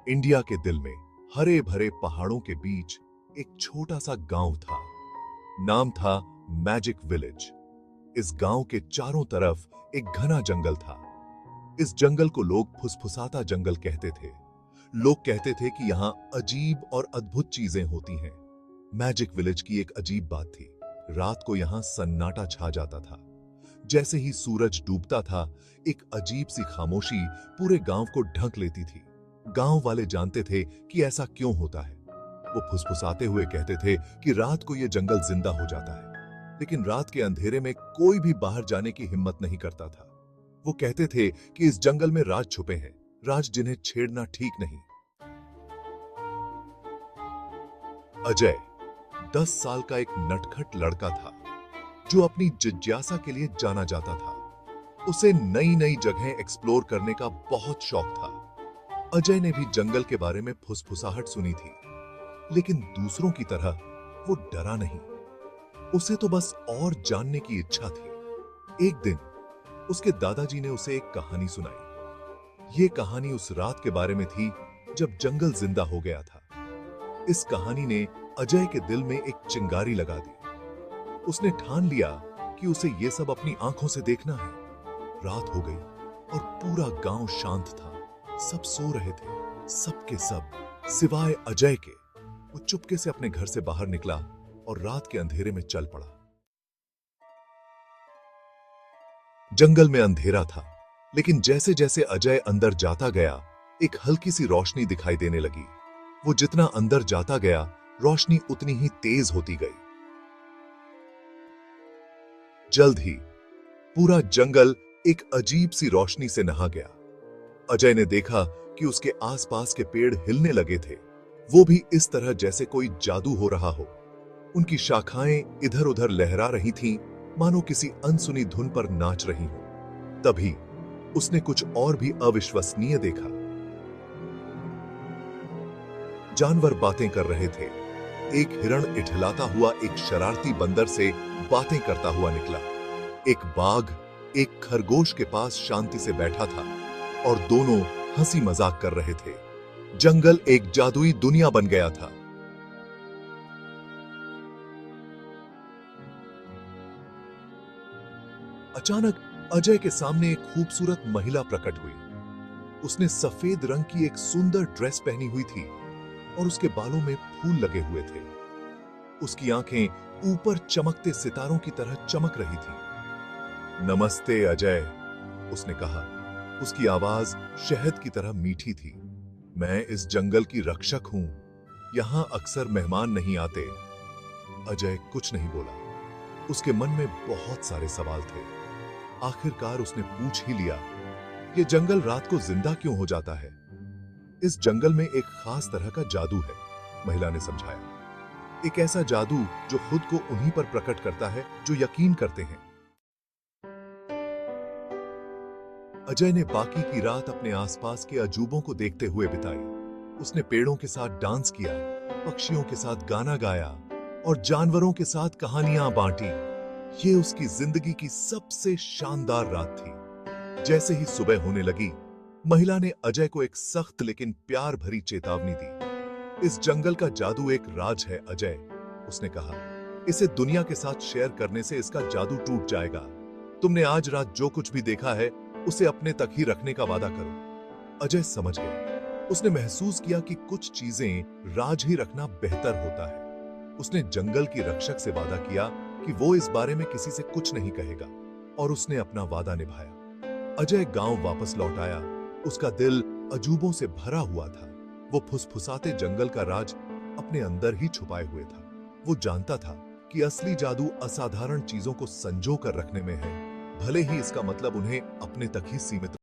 India के दिल में हरे भरे पहाड़ों के बीच एक छोटा सा गांव था। नाम था मैजिक विलेज। इस गांव के चारों तरफ एक घना जंगल था। इस जंगल को लोग फुसफुसाता जंगल कहते थे। लोग कहते थे कि यहां अजीब और अद्भुत चीजें होती हैं। मैजिक विलेज की एक अजीब बात थी। रात को यहां सन्नाटा छा जाता था। जैसे ही सूरज डूबता था, एक अजीब सी खामोशी पूरे गांव को ढक लेती थी। गांव वाले जानते थे कि ऐसा क्यों होता है। वो फुसफुसाते हुए कहते थे कि रात को यह जंगल जिंदा हो जाता है, लेकिन रात के अंधेरे में कोई भी बाहर जाने की हिम्मत नहीं करता था। वो कहते थे कि इस जंगल में राज छुपे हैं, राज जिन्हें छेड़ना ठीक नहीं। अजय 10 साल का एक नटखट लड़का था, जो अपनी जिज्ञासा के लिए जाना जाता था। उसे नई नई जगहें एक्सप्लोर करने का बहुत शौक था। अजय ने भी जंगल के बारे में फुसफुसाहट सुनी थी, लेकिन दूसरों की तरह वो डरा नहीं। उसे तो बस और जानने की इच्छा थी। एक दिन उसके दादाजी ने उसे एक कहानी सुनाई। ये कहानी उस रात के बारे में थी जब जंगल जिंदा हो गया था। इस कहानी ने अजय के दिल में एक चिंगारी लगा दी। उसने ठान लिया कि उसे ये सब अपनी आंखों से देखना है। रात हो गई और पूरा गांव शांत था। सब सो रहे थे, सबके सब सिवाय अजय के। वो चुपके से अपने घर से बाहर निकला और रात के अंधेरे में चल पड़ा। जंगल में अंधेरा था, लेकिन जैसे जैसे अजय अंदर जाता गया, एक हल्की सी रोशनी दिखाई देने लगी। वो जितना अंदर जाता गया, रोशनी उतनी ही तेज होती गई। जल्द ही पूरा जंगल एक अजीब सी रोशनी से नहा गया। अजय ने देखा कि उसके आसपास के पेड़ हिलने लगे थे, वो भी इस तरह जैसे कोई जादू हो रहा हो। उनकी शाखाएं इधर उधर लहरा रही थीं, मानो किसी अनसुनी धुन पर नाच रही हों। तभी उसने कुछ और भी अविश्वसनीय देखा। जानवर बातें कर रहे थे। एक हिरण इठलाता हुआ एक शरारती बंदर से बातें करता हुआ निकला। एक बाघ एक खरगोश के पास शांति से बैठा था और दोनों हंसी मजाक कर रहे थे। जंगल एक जादुई दुनिया बन गया था। अचानक अजय के सामने एक खूबसूरत महिला प्रकट हुई। उसने सफेद रंग की एक सुंदर ड्रेस पहनी हुई थी और उसके बालों में फूल लगे हुए थे। उसकी आंखें ऊपर चमकते सितारों की तरह चमक रही थी। नमस्ते अजय, उसने कहा। उसकी आवाज शहद की तरह मीठी थी। मैं इस जंगल की रक्षक हूं। यहां अक्सर मेहमान नहीं आते। अजय कुछ नहीं बोला। उसके मन में बहुत सारे सवाल थे। आखिरकार उसने पूछ ही लिया, ये जंगल रात को जिंदा क्यों हो जाता है? इस जंगल में एक खास तरह का जादू है, महिला ने समझाया। एक ऐसा जादू जो खुद को उन्हीं पर प्रकट करता है जो यकीन करते हैं। अजय ने बाकी की रात अपने आसपास के अजूबों को देखते हुए बिताई। उसने पेड़ों के साथ डांस किया, पक्षियों के साथ गाना गाया और जानवरों के साथ कहानियां बांटी। ये उसकी जिंदगी की सबसे शानदार रात थी। जैसे ही सुबह होने लगी, महिला ने अजय को एक सख्त लेकिन प्यार भरी चेतावनी दी। इस जंगल का जादू एक राज है अजय, उसने कहा। इसे दुनिया के साथ शेयर करने से इसका जादू टूट जाएगा। तुमने आज रात जो कुछ भी देखा है, उसे अपने तक ही रखने का वादा करो। अजय समझ गया। उसने महसूस किया कि कुछ चीजें राज ही रखना बेहतर होता है। उसने जंगल की रक्षक से वादा किया कि वो इस बारे में किसी से कुछ नहीं कहेगा, और उसने अपना वादा निभाया। अजय गांव वापस लौट आया। उसका दिल अजूबों से भरा हुआ था। वो फुसफुसाते जंगल का राज अपने अंदर ही छुपाए हुए था। वो जानता था कि असली जादू असाधारण चीजों को संजो कर रखने में है, भले ही इसका मतलब उन्हें अपने तक ही सीमित